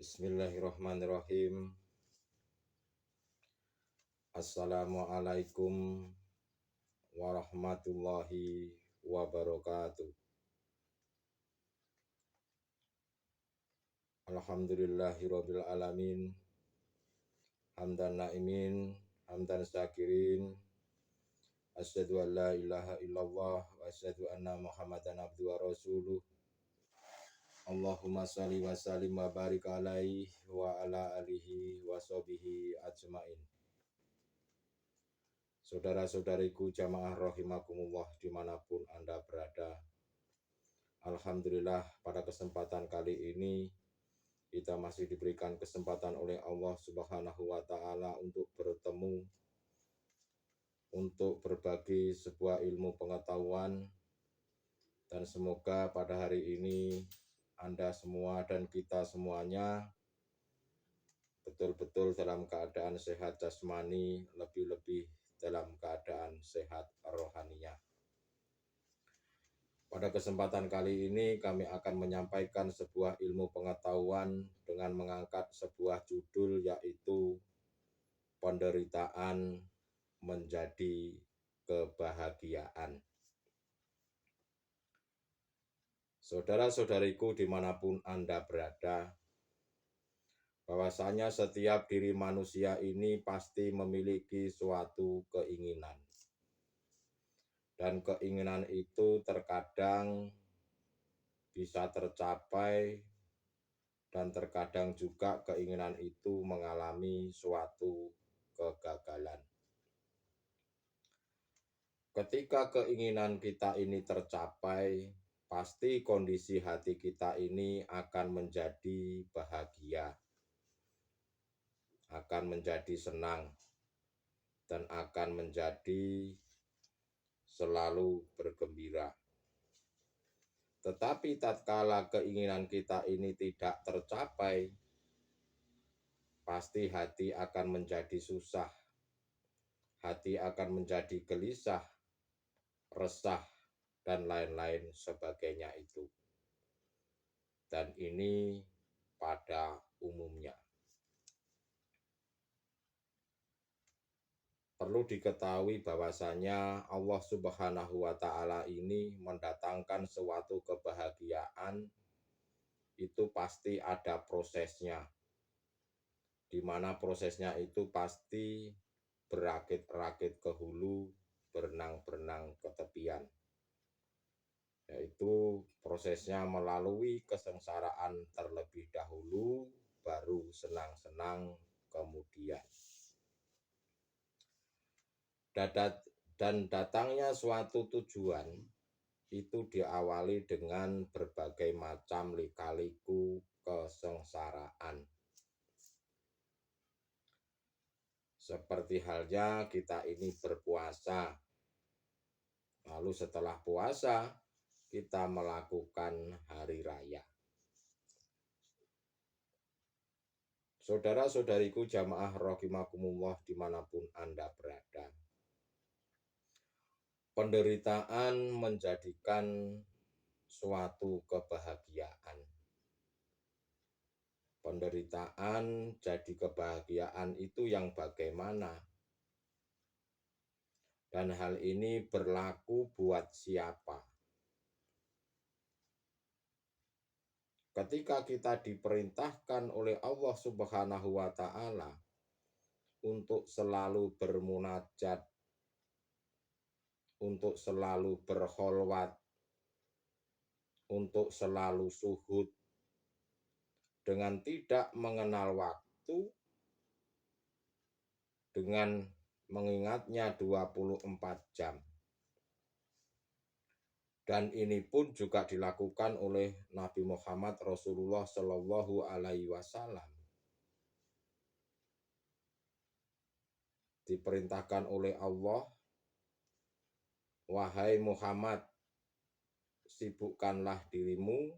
Bismillahirrahmanirrahim. Assalamualaikum warahmatullahi wabarakatuh. Alhamdulillahirabbil alamin. Hamdan naimin, hamdan syakirin. Asyhadu an la ilaha illallah wa asyhadu anna Muhammadan abduhu wa rasuluh. Allahumma shalli wa sallim wa barik alaihi wa ala alihi wa sahbihi ajmain. Saudara-saudariku jamaah rahimakumullah dimanapun Anda berada. Alhamdulillah pada kesempatan kali ini kita masih diberikan kesempatan oleh Allah Subhanahu wa Ta'ala untuk bertemu, untuk berbagi sebuah ilmu pengetahuan, dan semoga pada hari ini Anda semua dan kita semuanya betul-betul dalam keadaan sehat jasmani, lebih-lebih dalam keadaan sehat rohaninya. Pada kesempatan kali ini kami akan menyampaikan sebuah ilmu pengetahuan dengan mengangkat sebuah judul, yaitu penderitaan menjadi kebahagiaan. Saudara-saudariku dimanapun Anda berada, bahwasanya setiap diri manusia ini pasti memiliki suatu keinginan. Dan keinginan itu terkadang bisa tercapai dan terkadang juga keinginan itu mengalami suatu kegagalan. Ketika keinginan kita ini tercapai, pasti kondisi hati kita ini akan menjadi bahagia, akan menjadi senang, dan akan menjadi selalu bergembira. Tetapi tatkala keinginan kita ini tidak tercapai, pasti hati akan menjadi susah, hati akan menjadi gelisah, resah, dan lain-lain sebagainya itu. Dan ini pada umumnya. Perlu diketahui bahwasanya Allah Subhanahu wa Ta'ala ini mendatangkan suatu kebahagiaan itu pasti ada prosesnya, di mana prosesnya itu pasti berakit-rakit ke hulu, berenang-berenang ke tepian, yaitu prosesnya melalui kesengsaraan terlebih dahulu, baru senang-senang kemudian. Dan datangnya suatu tujuan itu diawali dengan berbagai macam lika-liku kesengsaraan. Seperti halnya kita ini berpuasa, lalu setelah puasa kita melakukan hari raya. Saudara-saudariku jamaah rahimakumullah dimanapun Anda berada, penderitaan menjadikan suatu kebahagiaan. Penderitaan jadi kebahagiaan itu yang bagaimana? Dan hal ini berlaku buat siapa? Ketika kita diperintahkan oleh Allah Subhanahu wa Ta'ala untuk selalu bermunajat, untuk selalu berkholwat, untuk selalu suhud, dengan tidak mengenal waktu, dengan mengingatnya 24 jam. Dan ini pun juga dilakukan oleh Nabi Muhammad Rasulullah Shallallahu Alaihi Wasallam. Diperintahkan oleh Allah, wahai Muhammad, sibukkanlah dirimu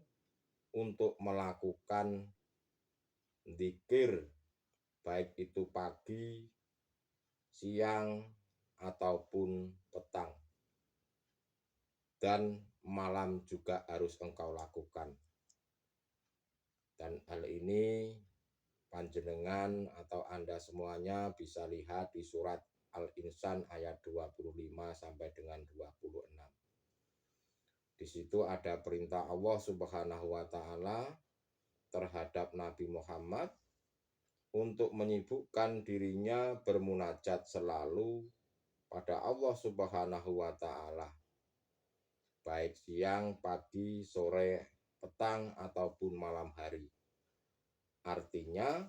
untuk melakukan zikir, baik itu pagi, siang, ataupun petang. Dan malam juga harus engkau lakukan. Dan hal ini panjenengan atau Anda semuanya bisa lihat di surat Al-Insan ayat 25 sampai dengan 26. Di situ ada perintah Allah Subhanahu wa taala terhadap Nabi Muhammad untuk menyibukkan dirinya bermunajat selalu pada Allah Subhanahu wa taala, baik siang, pagi, sore, petang ataupun malam hari. Artinya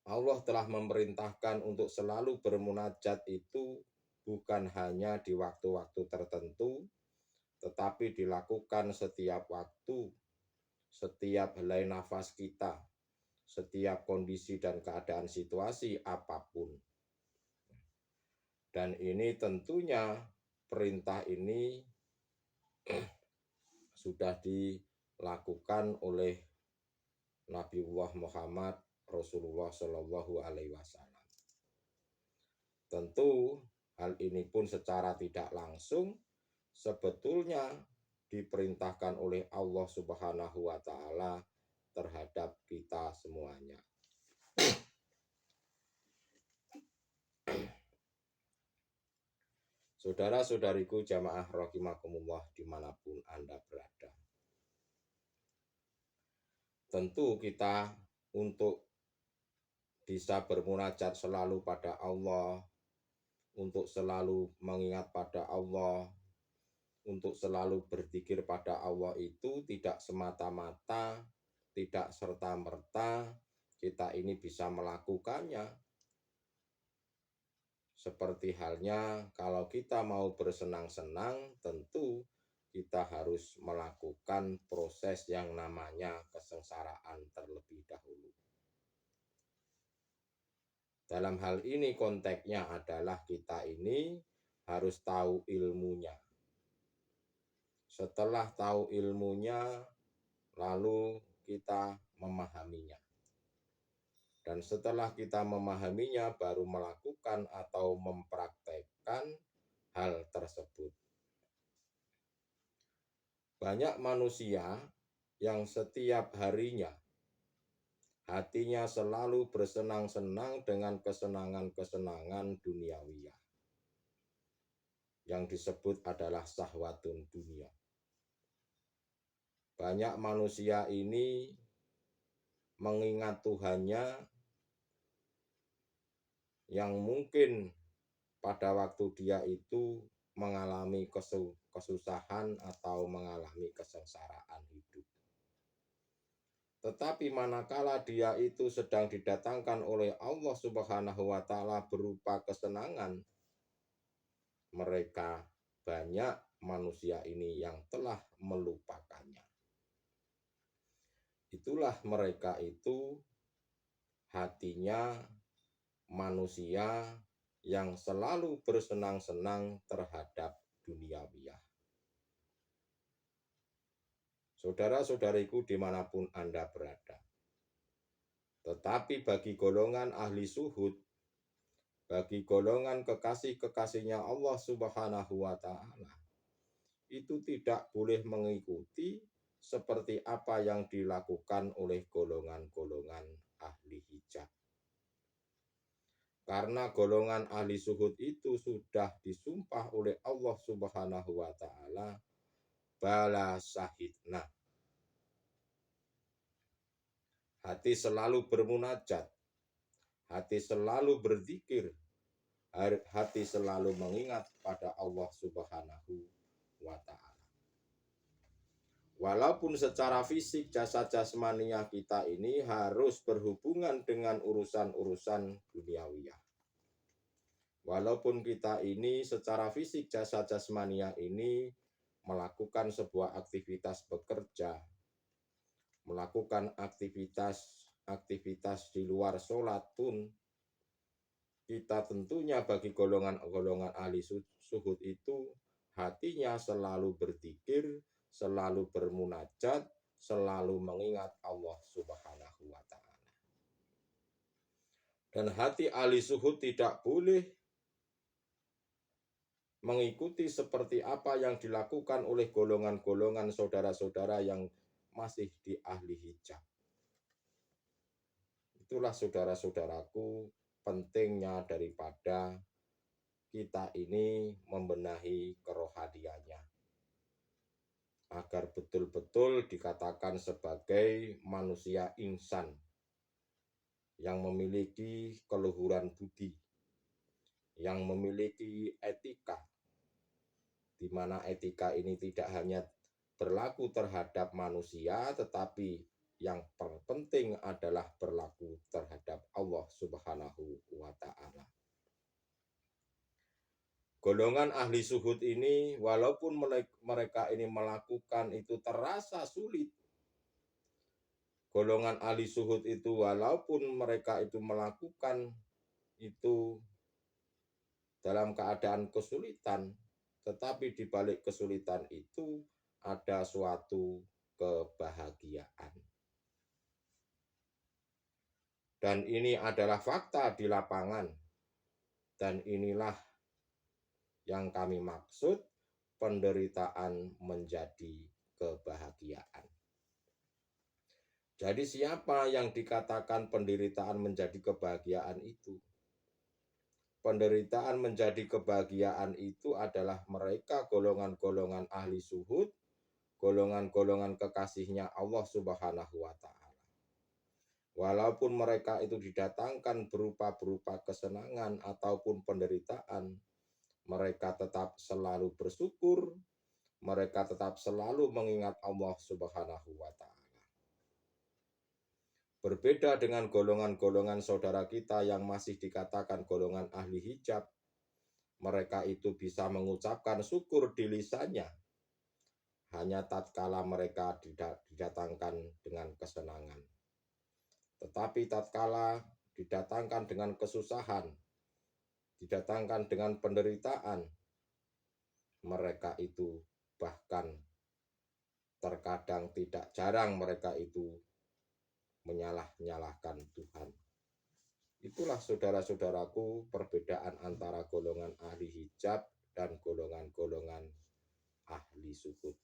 Allah telah memerintahkan untuk selalu bermunajat itu bukan hanya di waktu-waktu tertentu, tetapi dilakukan setiap waktu, setiap helai nafas kita, setiap kondisi dan keadaan situasi apapun. Dan ini tentunya perintah ini sudah dilakukan oleh Nabiullah Muhammad Rasulullah Shallallahu Alaihi Wasallam. Tentu hal ini pun secara tidak langsung sebetulnya diperintahkan oleh Allah Subhanahu wa taala terhadap kita semuanya. Saudara-saudariku jamaah rahimakumullah dimanapun Anda berada. Tentu kita untuk bisa bermunajat selalu pada Allah, untuk selalu mengingat pada Allah, untuk selalu berzikir pada Allah itu tidak semata-mata, tidak serta-merta kita ini bisa melakukannya. Seperti halnya kalau kita mau bersenang-senang, tentu kita harus melakukan proses yang namanya kesengsaraan terlebih dahulu. Dalam hal ini konteksnya adalah kita ini harus tahu ilmunya. Setelah tahu ilmunya, lalu kita memahaminya. Dan setelah kita memahaminya, baru melakukan atau mempraktekkan hal tersebut. Banyak manusia yang setiap harinya hatinya selalu bersenang-senang dengan kesenangan-kesenangan duniawiyah, yang disebut adalah syahwatun dunia. Banyak manusia ini mengingat Tuhannya yang mungkin pada waktu dia itu mengalami kesusahan atau mengalami kesengsaraan hidup. Tetapi manakala dia itu sedang didatangkan oleh Allah Subhanahu wa taala berupa kesenangan, mereka banyak manusia ini yang telah melupakannya. Itulah mereka itu hatinya manusia yang selalu bersenang-senang terhadap duniawiyah. Saudara-saudariku dimanapun Anda berada. Tetapi bagi golongan ahli suhud, bagi golongan kekasih-kekasihnya Allah Subhanahu wa taala, itu tidak boleh mengikuti seperti apa yang dilakukan oleh golongan-golongan ahli hijab. Karena golongan ahli suhud itu sudah disumpah oleh Allah Subhanahu wa taala, bala syahidna. Hati selalu bermunajat, hati selalu berzikir, hati selalu mengingat pada Allah Subhanahu wa taala. Walaupun secara fisik jasad jasmaniah kita ini harus berhubungan dengan urusan-urusan duniawiyah. Walaupun kita ini secara fisik jasad jasmaniah ini melakukan sebuah aktivitas bekerja, melakukan aktivitas di luar sholat pun, kita tentunya bagi golongan-golongan ahli suhud itu hatinya selalu berzikir, selalu bermunajat, selalu mengingat Allah Subhanahu wa taala. Dan hati ahli suhud tidak boleh mengikuti seperti apa yang dilakukan oleh golongan-golongan saudara-saudara yang masih di ahli hijab. Itulah saudara-saudaraku pentingnya daripada kita ini membenahi kerohaniannya, agar betul-betul dikatakan sebagai manusia insan yang memiliki keluhuran budi, yang memiliki etika, di mana etika ini tidak hanya berlaku terhadap manusia, tetapi yang terpenting adalah berlaku terhadap Allah Subhanahu wa Ta'ala. Golongan ahli suhud ini, walaupun mereka ini melakukan itu terasa sulit, golongan ahli suhud itu walaupun mereka itu melakukan itu dalam keadaan kesulitan, tetapi di balik kesulitan itu ada suatu kebahagiaan. Dan ini adalah fakta di lapangan. Dan inilah yang kami maksud penderitaan menjadi kebahagiaan. Jadi siapa yang dikatakan penderitaan menjadi kebahagiaan itu? Penderitaan menjadi kebahagiaan itu adalah mereka golongan-golongan ahli suhud, golongan-golongan kekasihnya Allah Subhanahu wa Ta'ala. Walaupun mereka itu didatangkan berupa kesenangan ataupun penderitaan, mereka tetap selalu bersyukur, mereka tetap selalu mengingat Allah Subhanahu wa Ta'ala. Berbeda dengan golongan-golongan saudara kita yang masih dikatakan golongan ahli hijab, mereka itu bisa mengucapkan syukur di lisannya hanya tatkala mereka didatangkan dengan kesenangan. Tetapi tatkala didatangkan dengan kesusahan, didatangkan dengan penderitaan, mereka itu bahkan terkadang tidak jarang mereka itu menyalah-nyalahkan Tuhan. Itulah saudara-saudaraku perbedaan antara golongan ahli hijab dan golongan-golongan ahli suhud.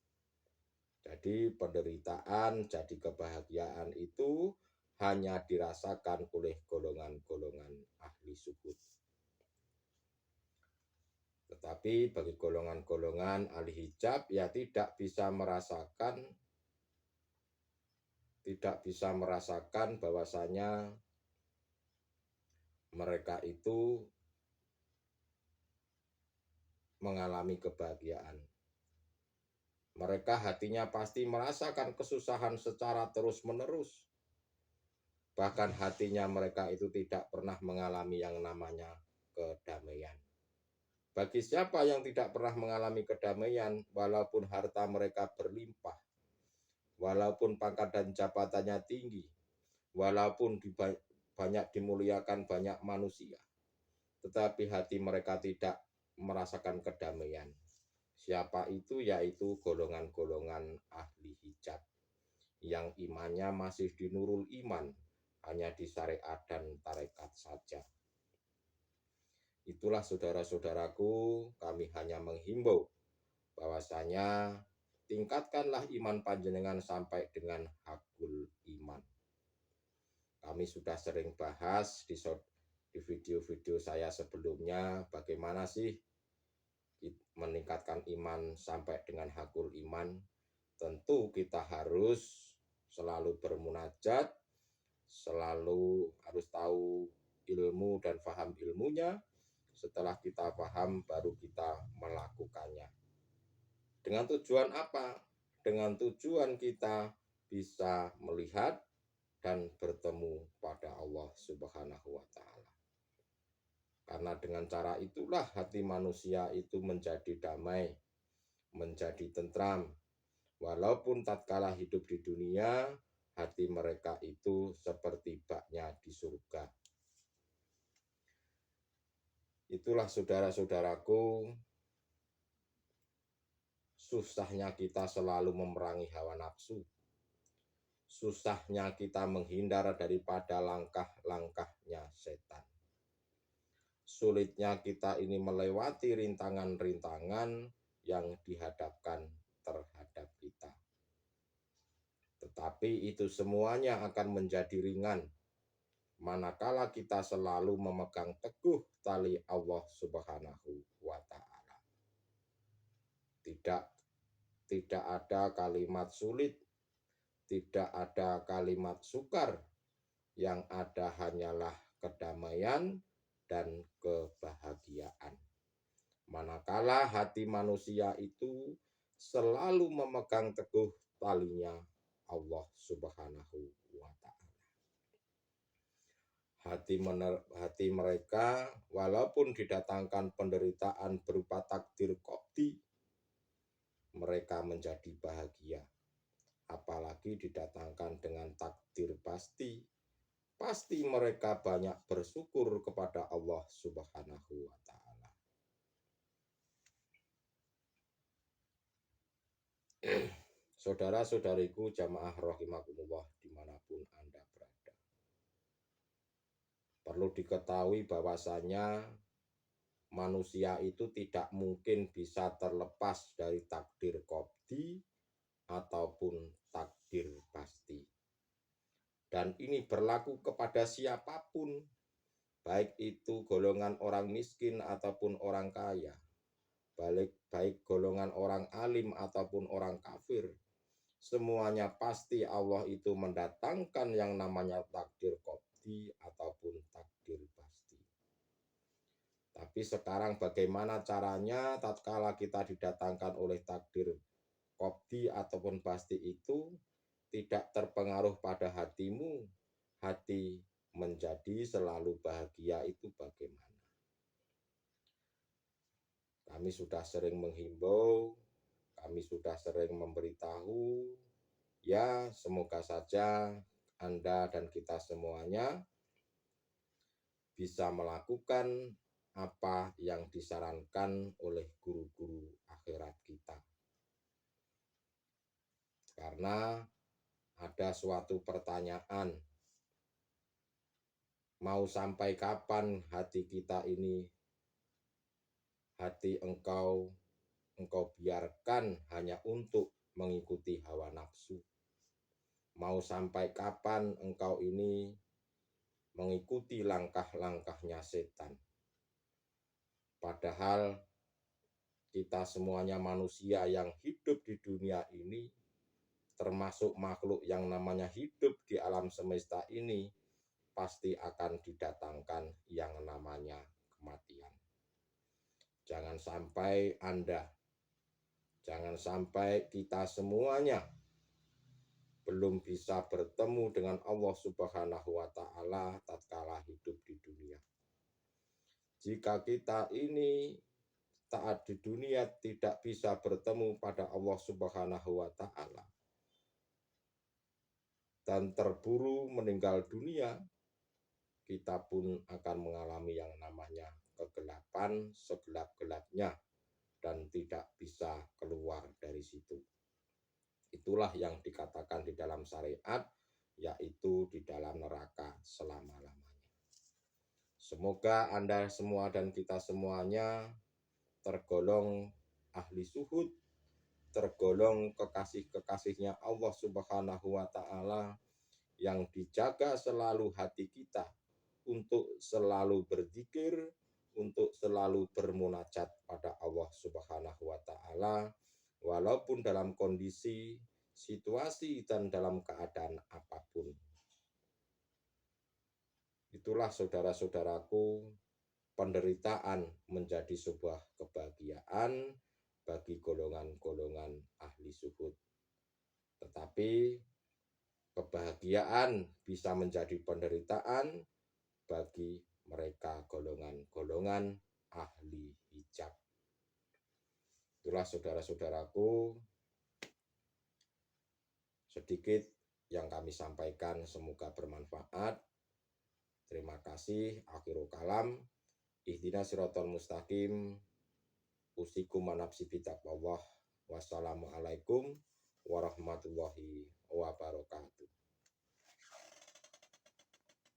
Jadi penderitaan jadi kebahagiaan itu hanya dirasakan oleh golongan-golongan ahli suhud. Tetapi bagi golongan-golongan ahli hijab ya tidak bisa merasakan bahwasanya mereka itu mengalami kebahagiaan. Mereka hatinya pasti merasakan kesusahan secara terus-menerus. Bahkan hatinya mereka itu tidak pernah mengalami yang namanya kedamaian. Bagi siapa yang tidak pernah mengalami kedamaian, walaupun harta mereka berlimpah, walaupun pangkat dan jabatannya tinggi, walaupun banyak dimuliakan banyak manusia, tetapi hati mereka tidak merasakan kedamaian. Siapa itu? Yaitu golongan-golongan ahli hijab yang imannya masih di nurul iman, hanya di syariat dan tarekat saja. Itulah saudara-saudaraku, kami hanya menghimbau bahwasanya tingkatkanlah iman panjenengan sampai dengan hakul iman. Kami sudah sering bahas di video-video saya sebelumnya bagaimana sih meningkatkan iman sampai dengan hakul iman. Tentu kita harus selalu bermunajat, selalu harus tahu ilmu dan paham ilmunya. Setelah kita paham baru kita melakukannya. Dengan tujuan apa? Dengan tujuan kita bisa melihat dan bertemu pada Allah Subhanahu wa Ta'ala. Karena dengan cara itulah hati manusia itu menjadi damai, menjadi tentram. Walaupun tatkala hidup di dunia, hati mereka itu seperti baknya di surga. Itulah saudara-saudaraku, susahnya kita selalu memerangi hawa nafsu. Susahnya kita menghindar daripada langkah-langkahnya setan. Sulitnya kita ini melewati rintangan-rintangan yang dihadapkan terhadap kita. Tetapi itu semuanya akan menjadi ringan manakala kita selalu memegang teguh tali Allah Subhanahu wa Ta'ala. Tidak ada kalimat sulit, tidak ada kalimat sukar, yang ada hanyalah kedamaian dan kebahagiaan. Manakala hati manusia itu selalu memegang teguh talinya Allah Subhanahu wa Ta'ala. Hati mereka walaupun didatangkan penderitaan berupa takdir qadhi, mereka menjadi bahagia. Apalagi didatangkan dengan takdir pasti mereka banyak bersyukur kepada Allah Subhanahu wa Ta'ala. Saudara-saudariku jamaah rahimakumullah dimanapun Anda berada. Perlu diketahui bahwasanya manusia itu tidak mungkin bisa terlepas dari takdir qadhi ataupun takdir pasti. Dan ini berlaku kepada siapapun, baik itu golongan orang miskin ataupun orang kaya, baik golongan orang alim ataupun orang kafir. Semuanya pasti Allah itu mendatangkan yang namanya takdir qadhi ataupun takdir pasti. Tapi sekarang bagaimana caranya tatkala kita didatangkan oleh takdir qadhi ataupun pasti itu tidak terpengaruh pada hatimu, hati menjadi selalu bahagia itu bagaimana? Kami sudah sering menghimbau, kami sudah sering memberitahu, ya semoga saja Anda dan kita semuanya bisa melakukan apa yang disarankan oleh guru-guru akhirat kita. Karena ada suatu pertanyaan, mau sampai kapan hati kita ini, hati engkau biarkan hanya untuk mengikuti hawa nafsu? Mau sampai kapan engkau ini mengikuti langkah-langkahnya setan? Padahal kita semuanya manusia yang hidup di dunia ini, termasuk makhluk yang namanya hidup di alam semesta ini, pasti akan didatangkan yang namanya kematian. Jangan sampai Anda, jangan sampai kita semuanya belum bisa bertemu dengan Allah Subhanahu wa Ta'ala tatkala hidup di dunia. Jika kita ini saat di dunia tidak bisa bertemu pada Allah Subhanahu wa Ta'ala dan terburu meninggal dunia, kita pun akan mengalami yang namanya kegelapan segelap-gelapnya dan tidak bisa keluar dari situ. Itulah yang dikatakan di dalam syariat, yaitu di dalam neraka selama-lamanya. Semoga Anda semua dan kita semuanya tergolong ahli suhud, tergolong kekasih-kekasihnya Allah Subhanahu wa Ta'ala, yang dijaga selalu hati kita untuk selalu berzikir, untuk selalu bermunajat pada Allah Subhanahu wa Ta'ala, walaupun dalam kondisi, situasi, dan dalam keadaan apapun. Itulah saudara-saudaraku, penderitaan menjadi sebuah kebahagiaan bagi golongan-golongan ahli suhud. Tetapi kebahagiaan bisa menjadi penderitaan bagi mereka golongan-golongan ahli hijab. Itulah saudara-saudaraku sedikit yang kami sampaikan, semoga bermanfaat. Terima kasih. Akhirul kalam. Ihdinas siratal mustaqim. Usikum manapsi bitaqwallah. Wassalamualaikum warahmatullahi wabarakatuh.